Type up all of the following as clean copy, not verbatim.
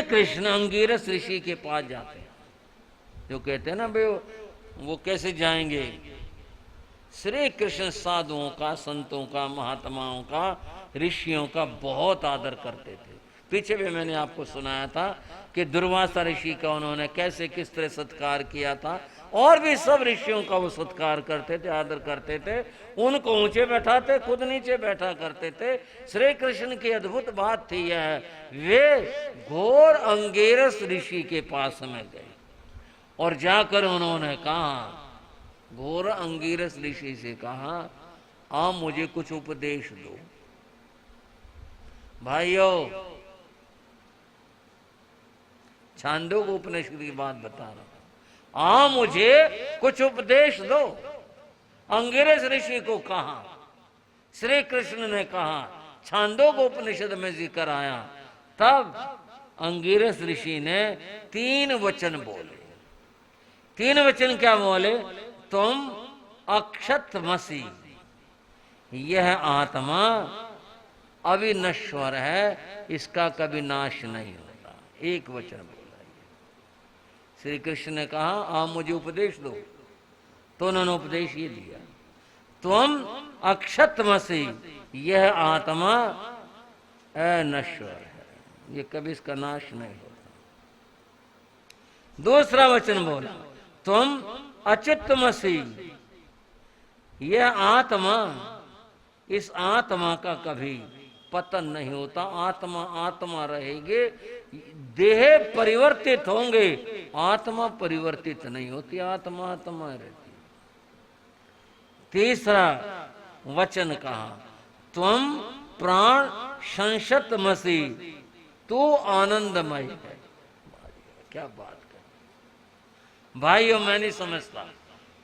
कृष्ण अंगिरस ऋषि के पास जाते हैं। जो कहते हैं ना भाई वो कैसे जाएंगे, श्री कृष्ण साधुओं का, संतों का, महात्माओं का, ऋषियों का बहुत आदर करते थे। पीछे भी मैंने आपको सुनाया था कि दुर्वासा ऋषि का उन्होंने कैसे किस तरह सत्कार किया था, और भी सब ऋषियों का वो सत्कार करते थे, आदर करते थे, उनको ऊंचे बैठाते, खुद नीचे बैठा करते थे। श्री कृष्ण की अद्भुत बात थी यह, वे घोर अंगिरस ऋषि के पास में गए और जाकर उन्होंने कहा, घोर अंगिरस ऋषि से कहा, आप मुझे कुछ उपदेश दो। भाइयों, छांदोग्य उपनिषद की बात बता रहा हूं, आप मुझे कुछ उपदेश दो। अंगिरस ऋषि को कहा, श्री कृष्ण ने कहा, छांदोग्य उपनिषद में जिक्र आया, तब अंगिरस ऋषि ने 3 वचन बोले। 3 वचन क्या बोले? तुम अक्षतमसि, यह आत्मा अविनश्वर है, इसका कभी नाश नहीं होता। एक वचन बोला। श्री कृष्ण ने कहा, आप मुझे उपदेश दो, तो उन्होंने उपदेश ये दिया, तुम अक्षतमसि, यह आत्मा अनश्वर है, ये कभी इसका नाश नहीं होता। दूसरा वचन बोला, तुम अच्युतमसि, यह आत्मा, इस आत्मा का कभी पतन नहीं होता, आत्मा आत्मा रहेगी, देह परिवर्तित होंगे, आत्मा परिवर्तित नहीं होती, आत्मा आत्मा रहती। तीसरा वचन कहा, तुम प्राण संशतमसि, तू आनंदमय है। क्या बात कर भाइयों, मैं नहीं समझता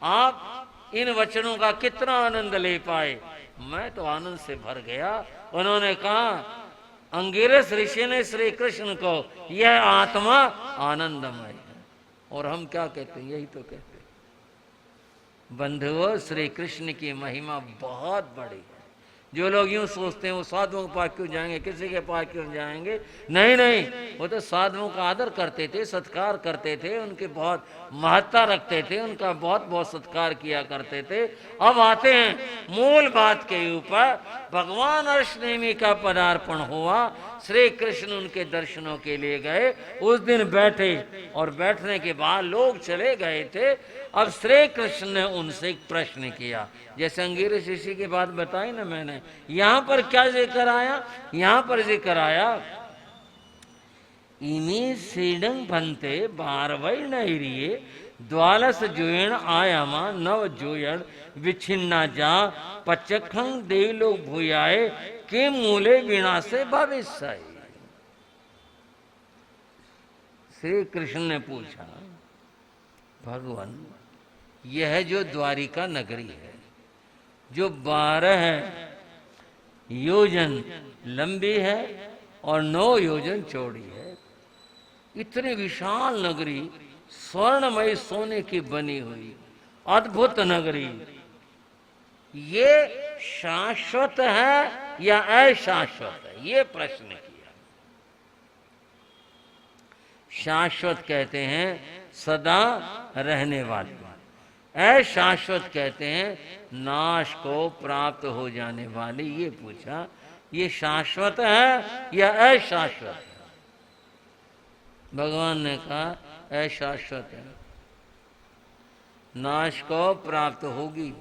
आप इन वचनों का कितना आनंद ले पाए। मैं तो आनंद से भर गया। उन्होंने कहा, अंगिरस ऋषि ने श्री कृष्ण को, यह आत्मा आनंदमय है, और हम क्या कहते हैं? यही तो कहते हैं। बंधुओं, श्री कृष्ण की महिमा बहुत बड़ी है। जो लोग यूं सोचते हैं वो साधुओं के पास क्यों जाएंगे, किसी के पास क्यों जाएंगे, नहीं नहीं, वो तो साधुओं का आदर करते थे, सत्कार करते थे, उनके बहुत महत्ता रखते थे, उनका बहुत बहुत सत्कार किया करते थे। अब आते हैं मूल बात के ऊपर। भगवान अर्शनेमी का पदार्पण हुआ, श्री कृष्ण उनके दर्शनों के लिए गए, उस दिन बैठे और बैठने के बाद लोग चले गए थे। अब श्री कृष्ण ने उनसे एक प्रश्न किया, जैसे अंगिरस ऋषि की बात बताई ना मैंने, यहां पर क्या जिक्र आया? यहां पर जिक्र आया, इमी सीडंग भंते बारवई नहिरिये, द्वालस जोयण आयामा नव जोयण विछिन्ना जा, पचखंग देवलो भूयाए के मूले विनाशे भविष्य। श्री कृष्ण ने पूछा, भगवान, यह जो द्वारिका नगरी है, जो 12 योजन लंबी है और 9 योजन चौड़ी है, इतनी विशाल नगरी, स्वर्णमय सोने की बनी हुई अद्भुत नगरी, ये शाश्वत है या अशाश्वत है? ये प्रश्न किया। शाश्वत कहते हैं सदा रहने वाली, अशाश्वत कहते हैं नाश को प्राप्त हो जाने वाली। ये पूछा, ये शाश्वत है या अशाश्वत है? भगवान ने कहा अशाश्वत है, नाश को प्राप्त होगी,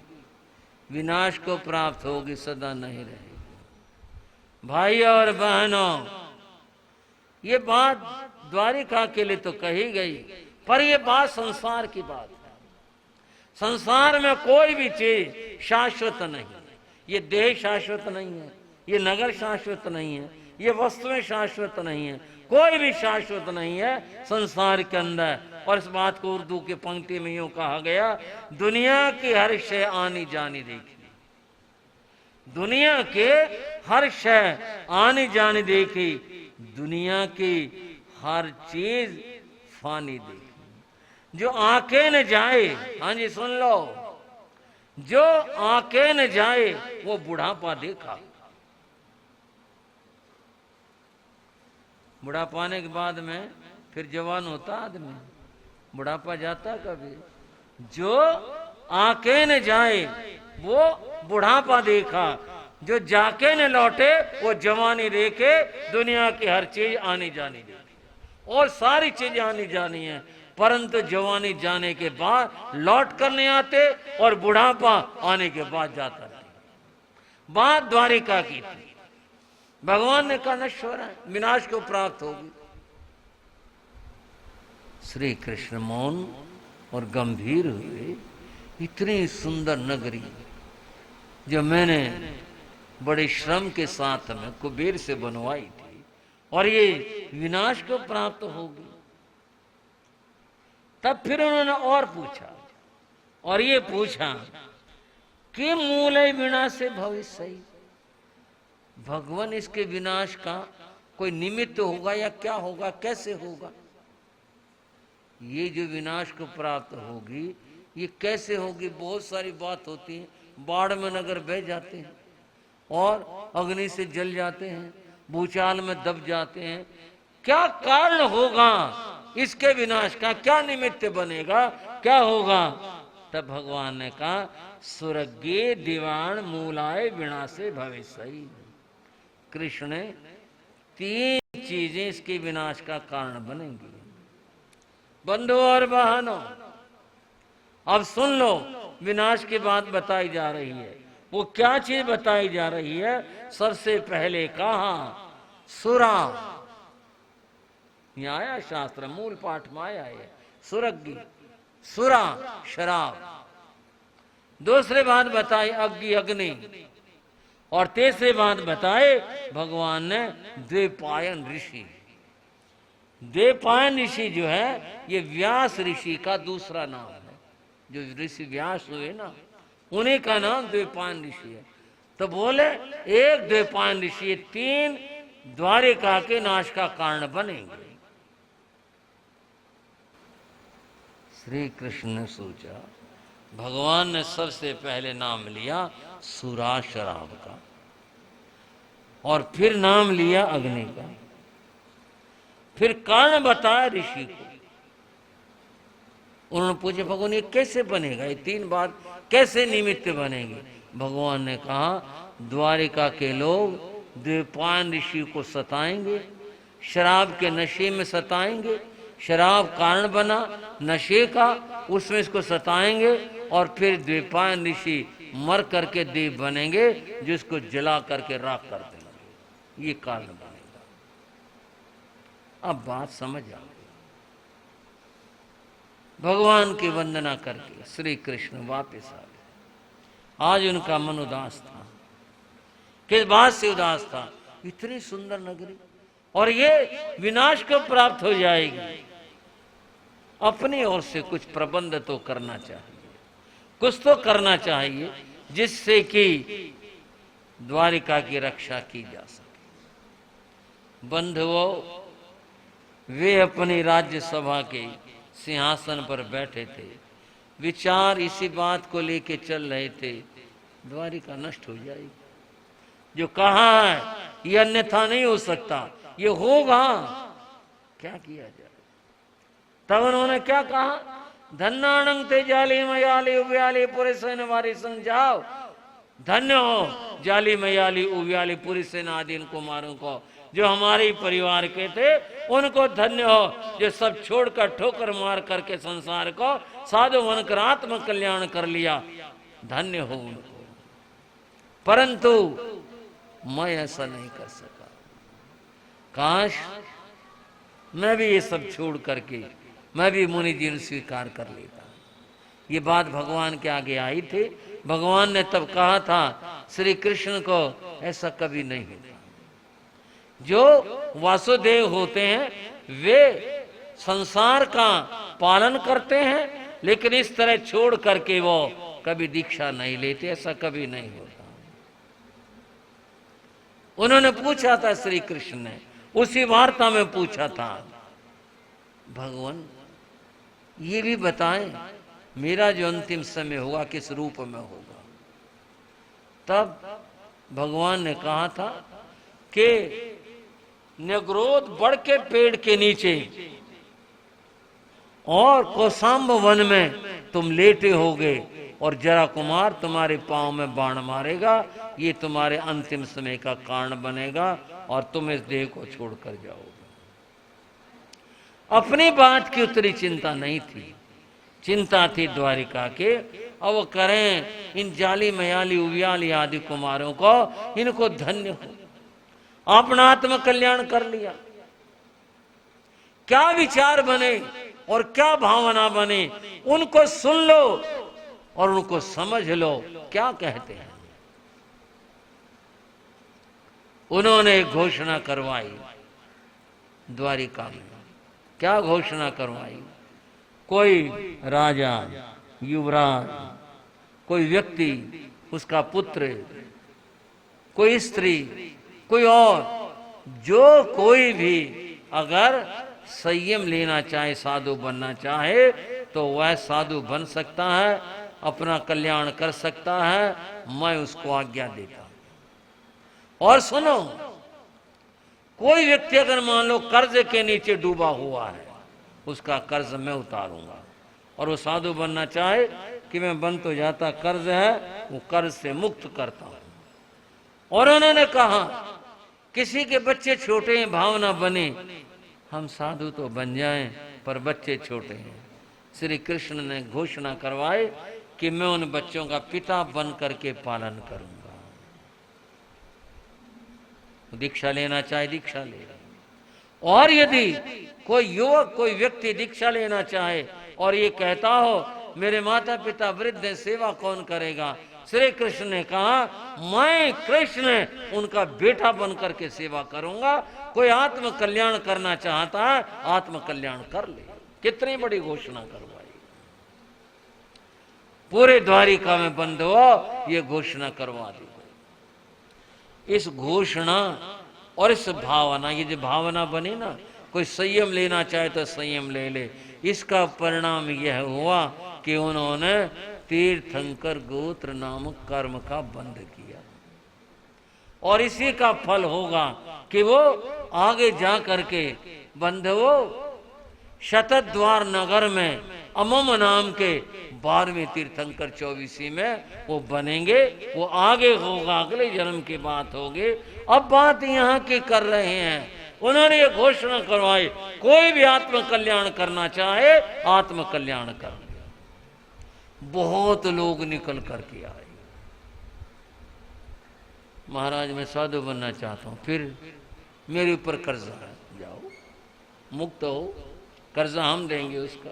विनाश को प्राप्त होगी, सदा नहीं रहेगी। भाई और बहनों, ये बात द्वारिका के लिए तो कही गई, पर ये बात संसार की बात है। संसार में कोई भी चीज शाश्वत नहीं है। ये देह शाश्वत नहीं है, ये नगर शाश्वत नहीं है, ये वस्तुएं शाश्वत नहीं है, कोई भी शाश्वत नहीं है संसार के अंदर। और इस बात को उर्दू की पंक्ति में यूं कहा गया, दुनिया की हर शय आनी जानी देखी, दुनिया के हर शय आनी जानी देखी, दुनिया की हर चीज फानी देखी। जो आके न जाए, हाँ जी सुन लो, जो आके न जाए वो बुढ़ापा देखा, बुढ़ापा आने के बाद में फिर जवान होता आदमी, बुढ़ापा जाता कभी। जो आके न जाए वो बुढ़ापा देखा, जो जाके न लौटे वो जवानी देखे। दुनिया की हर चीज आनी जानी देखी और सारी चीजें आनी जानी है, परंतु जवानी जाने के बाद लौट कर नहीं आते और बुढ़ापा आने के बाद जाता नहीं। बात द्वारिका की थी, भगवान ने कहा नश्वर है, विनाश को प्राप्त होगी। श्री कृष्ण मौन और गंभीर हुए। इतनी सुंदर नगरी जो मैंने बड़े श्रम के साथ में कुबेर से बनवाई थी और ये विनाश को प्राप्त होगी। तब फिर उन्होंने और पूछा, और ये पूछा कि मूले विनाशे भविष्य, भगवान इसके विनाश का कोई निमित्त होगा या क्या होगा, कैसे होगा? ये जो विनाश को प्राप्त होगी ये कैसे होगी? बहुत सारी बात होती है। बाढ़ में नगर बह जाते हैं और अग्नि से जल जाते हैं, भूचाल में दब जाते हैं। क्या कारण होगा इसके विनाश का? क्या निमित्त बनेगा? क्या होगा? तब भगवान ने कहा सुरगे दीवान मूलाय विनाशे भविष्य। कृष्ण ने 3 चीजें इसके विनाश का कारण बनेंगी। बंधु और बहनों, अब सुन लो, विनाश की बात बताई जा रही है। वो क्या चीज बताई जा रही है? सबसे पहले कहा सुरा, यहां आया शास्त्र, मूल पाठ में आया है सुरग्गी, सुरा शराब। दूसरी बात बताई अग्नि, और तीसरी बात बताए भगवान ने द्वैपायन ऋषि। द्वैपायन ऋषि जो है ये व्यास ऋषि का दूसरा नाम है। जो ऋषि व्यास हुए ना, उन्हीं का नाम द्वैपायन ऋषि है। तो बोले एक द्वैपायन ऋषि 3 द्वारिका के नाश का कारण बनेंगे। श्री कृष्ण ने सोचा, भगवान ने सबसे पहले नाम लिया सुरा शराब का, और फिर नाम लिया अग्नि का, फिर कारण बताया ऋषि को। उन्होंने पूछा भगवान ये कैसे बनेगा, ये 3 बात कैसे निमित्त बनेंगे? भगवान ने कहा द्वारिका के लोग द्वैपायन ऋषि को सताएंगे, शराब के नशे में सताएंगे। शराब कारण बना नशे का, उसमें इसको सताएंगे और फिर द्वैपायन ऋषि मर करके देव बनेंगे, जिसको जला करके राख कर देंगे। ये कारण बनेगा। अब बात समझ आ गई। भगवान की वंदना करके श्री कृष्ण वापस आ गए। आज उनका मन उदास था। किस बात से उदास था? इतनी सुंदर नगरी और ये विनाश को प्राप्त हो जाएगी। अपनी ओर से कुछ प्रबंध तो करना चाहिए, कुछ तो करना चाहिए जिससे कि द्वारिका की रक्षा की जा सके। बंधुओं, वे अपनी राज्यसभा के सिंहासन पर बैठे थे, विचार इसी बात को लेके चल रहे थे, द्वारिका नष्ट हो जाएगी। जो कहा है ये अन्यथा नहीं हो सकता, ये होगा, क्या किया जाए? तब उन्होंने क्या कहा? धन्नाणं ते जाली मयाली उव्याली पुरी सेना वारी संग जाओ। धन्य हो जाली मयाली उव्याली पुरी सेना आदि कुमारों को, जो हमारे परिवार के थे, उनको धन्य हो जो सब छोड़कर ठोकर मार करके संसार को साधु बनकर आत्म कल्याण कर लिया। धन्य हो उनको। परंतु मैं ऐसा नहीं कर सका। काश मैं भी ये सब छोड़ करके मैं भी मुनि जीवन स्वीकार कर लेता। ये बात भगवान के आगे आई थी। भगवान ने तब कहा था श्री कृष्ण को ऐसा कभी नहीं होता। जो वासुदेव होते हैं वे संसार का पालन करते हैं, लेकिन इस तरह छोड़ करके वो कभी दीक्षा नहीं लेते, ऐसा कभी नहीं होता। उन्होंने पूछा था, श्री कृष्ण ने उसी वार्ता में पूछा था, भगवान ये भी बताएं मेरा जो अंतिम समय होगा किस रूप में होगा? तब भगवान ने कहा था कि निग्रोध बढ़ के पेड़ के नीचे और कौशाम्ब वन में तुम लेटे होगे और जरा कुमार तुम्हारे पांव में बाण मारेगा। ये तुम्हारे अंतिम समय का कारण बनेगा और तुम इस देह को छोड़कर जाओगे। अपनी बात की उतनी चिंता नहीं थी, चिंता थी द्वारिका के। अब वो करें इन जाली मयाली उवियाली आदि कुमारों को, इनको धन्य हो, अपना आत्म कल्याण कर लिया। क्या विचार बने और क्या भावना बने, उनको सुन लो और उनको समझ लो क्या कहते हैं। उन्होंने घोषणा करवाई द्वारिका में। क्या घोषणा करवाई? कोई राजा, युवराज, कोई व्यक्ति, उसका पुत्र, कोई स्त्री, कोई और, जो कोई भी अगर संयम लेना चाहे, साधु बनना चाहे, तो वह साधु बन सकता है, अपना कल्याण कर सकता है। मैं उसको आज्ञा देता हूं। और सुनो, कोई व्यक्ति अगर मान लो कर्ज के नीचे डूबा हुआ है, उसका कर्ज मैं उतारूंगा। और वो साधु बनना चाहे कि मैं बन तो जाता, कर्ज है, वो कर्ज से मुक्त करता हूं। और उन्होंने कहा किसी के बच्चे छोटे हैं, भावना बने हम साधु तो बन जाएं, पर बच्चे छोटे हैं। श्री कृष्ण ने घोषणा करवाई कि मैं उन बच्चों का पिता बन करके पालन करूंगा। दीक्षा लेना चाहे दीक्षा ले। और यदि कोई युवक, कोई व्यक्ति दीक्षा लेना चाहे और ये कहता हो मेरे माता पिता वृद्ध हैं, सेवा कौन करेगा, श्री कृष्ण ने कहा मैं कृष्ण उनका बेटा बन करके सेवा करूंगा। कोई आत्म कल्याण करना चाहता है, आत्म कल्याण कर ले। कितनी बड़ी घोषणा करवाई। पूरे द्वारिका में बंद हो ये घोषणा करवा दी। इस घोषणा और इस भावना, ये जो भावना बनी ना, कोई संयम लेना चाहे तो संयम ले ले। इसका परिणाम यह हुआ कि उन्होंने तीर्थंकर गोत्र नामक कर्म का बंध किया। और इसी का फल होगा कि वो आगे जा करके बंधवो शतद्वार नगर में अमम नाम के 12वें तीर्थंकर 24 में वो बनेंगे। वो आगे होगा, अगले जन्म की बात होगी। अब बात यहाँ की कर रहे हैं। उन्होंने ये घोषणा करवाई कोई भी आत्म कल्याण करना चाहे आत्म कल्याण कर। बहुत लोग निकल करके आए, महाराज मैं साधु बनना चाहता हूं, फिर मेरे ऊपर कर्जा है, जाओ मुक्त हो, कर्जा हम देंगे उसका।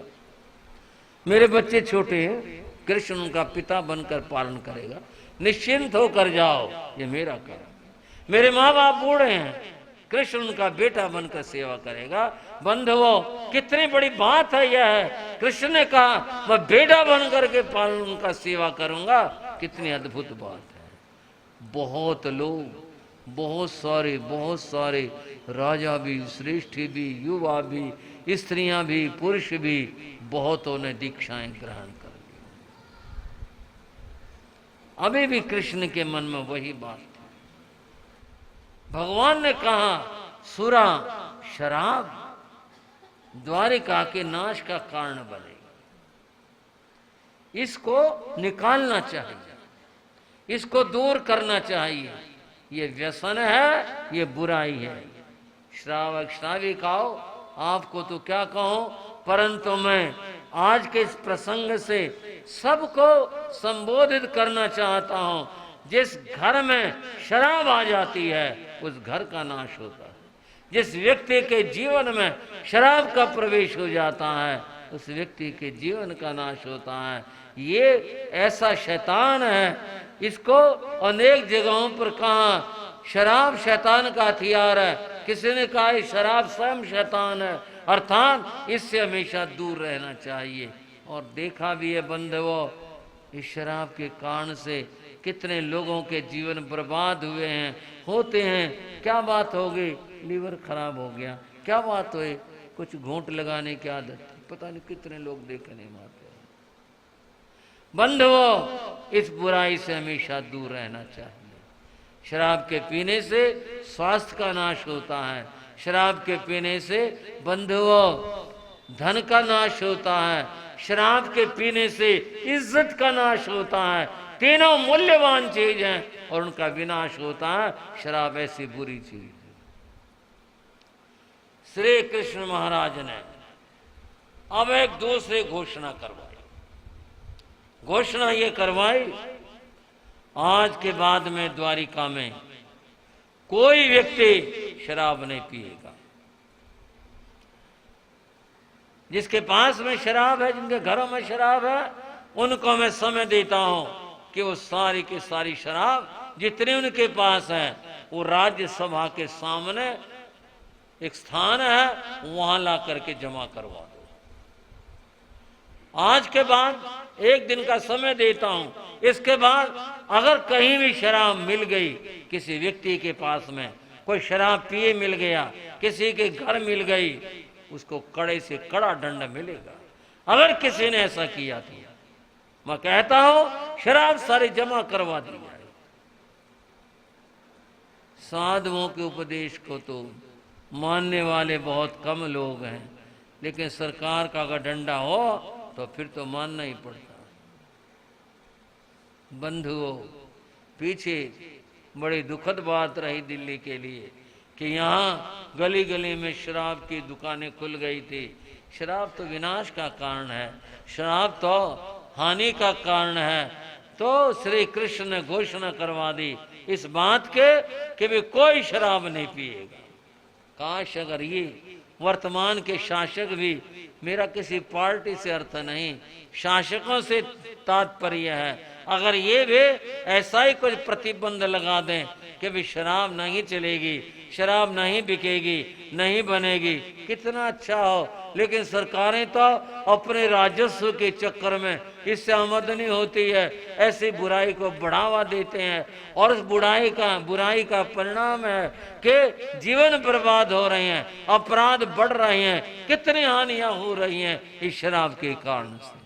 मेरे बच्चे छोटे हैं, कृष्ण उनका पिता बनकर पालन करेगा, निश्चिंत होकर जाओ, ये मेरा कर्म। मेरे माँ बाप बूढ़े हैं, कृष्ण उनका बेटा बनकर सेवा करेगा। बंधुओं कितनी बड़ी बात है यह। कृष्ण ने कहा मैं बेटा बनकर के पालन उनका सेवा करूंगा। कितनी अद्भुत बात है। बहुत लोग, बहुत सारे राजा भी, श्रेष्ठ भी, युवा भी, स्त्रियां भी, पुरुष भी, बहुतों ने दीक्षाएं ग्रहण कर ली। अभी भी कृष्ण के मन में वही बात थी। भगवान ने कहा सुरा शराब द्वारिका के नाश का कारण बनेगा, इसको निकालना चाहिए, इसको दूर करना चाहिए। ये व्यसन है, ये बुराई है। श्रावक श्राविक आओ, आपको तो क्या कहूं, परंतु मैं आज के इस प्रसंग से सबको संबोधित करना चाहता हूं। जिस घर में शराब आ जाती है उस घर का नाश होता है। जिस व्यक्ति के जीवन में शराब का प्रवेश हो जाता है उस व्यक्ति के जीवन का नाश होता है। ये ऐसा शैतान है, इसको अनेक जगहों पर कहा शराब शैतान का हथियार है। किसी ने कहा शराब स्वयं शैतान है, अर्थात इससे हमेशा दूर रहना चाहिए। और देखा भी है बंधुओं, इस शराब के कारण से कितने लोगों के जीवन बर्बाद हुए हैं, होते हैं। क्या बात हो गई, लीवर खराब हो गया, क्या बात हुई, कुछ घूंट लगाने की आदत, पता नहीं कितने लोग देखने में आते हैं। बंधुओं इस बुराई से हमेशा दूर रहना चाहिए। शराब के पीने से स्वास्थ्य का नाश होता है, शराब के पीने से बंधुओं धन का नाश होता है, शराब के पीने से इज्जत का नाश होता है। तीनों मूल्यवान चीज हैं और उनका विनाश होता है। शराब ऐसी बुरी चीज है। श्री कृष्ण महाराज ने अब एक दूसरी घोषणा करवाई। घोषणा ये करवाई, आज के बाद में द्वारिका में कोई व्यक्ति शराब नहीं पिएगा। जिसके पास में शराब है, जिनके घरों में शराब है, उनको मैं समय देता हूं कि वो सारी की सारी शराब जितने उनके पास है वो राज्यसभा के सामने एक स्थान है, वहां ला करके जमा करवा दो। आज के बाद एक दिन का समय देता हूं। इसके बाद अगर कहीं भी शराब मिल गई, किसी व्यक्ति के पास में कोई शराब पिए मिल गया, किसी के घर मिल गई, उसको कड़े से कड़ा दंड मिलेगा। अगर किसी ने ऐसा किया तो मैं कहता हूं शराब सारी जमा करवा दी जाए। साधुओं के उपदेश को तो मानने वाले बहुत कम लोग हैं, लेकिन सरकार का अगर डंडा हो तो फिर तो मानना ही पड़ता। बंधुओं, पीछे बड़ी दुखद बात रही दिल्ली के लिए कि यहाँ गली गली में शराब की दुकानें खुल गई थी। शराब तो विनाश का कारण है, शराब तो हानि का कारण है। तो श्री कृष्ण ने घोषणा करवा दी इस बात के कि वे कोई शराब नहीं पिएगा। काश अगर ये वर्तमान के शासक भी, मेरा किसी पार्टी से अर्थ नहीं, शासकों से तात्पर्य है, अगर ये भी ऐसा ही कुछ प्रतिबंध लगा दें कि भी शराब नहीं चलेगी, शराब नहीं बिकेगी, नहीं बनेगी, कितना अच्छा हो। लेकिन सरकारें तो अपने राजस्व के चक्कर में इससे आमदनी होती है, ऐसी बुराई को बढ़ावा देते हैं और उस बुराई का परिणाम है कि जीवन बर्बाद हो रहे हैं, अपराध बढ़ रहे हैं, कितनी हानियां हो रही हैं इस शराब के कारण से।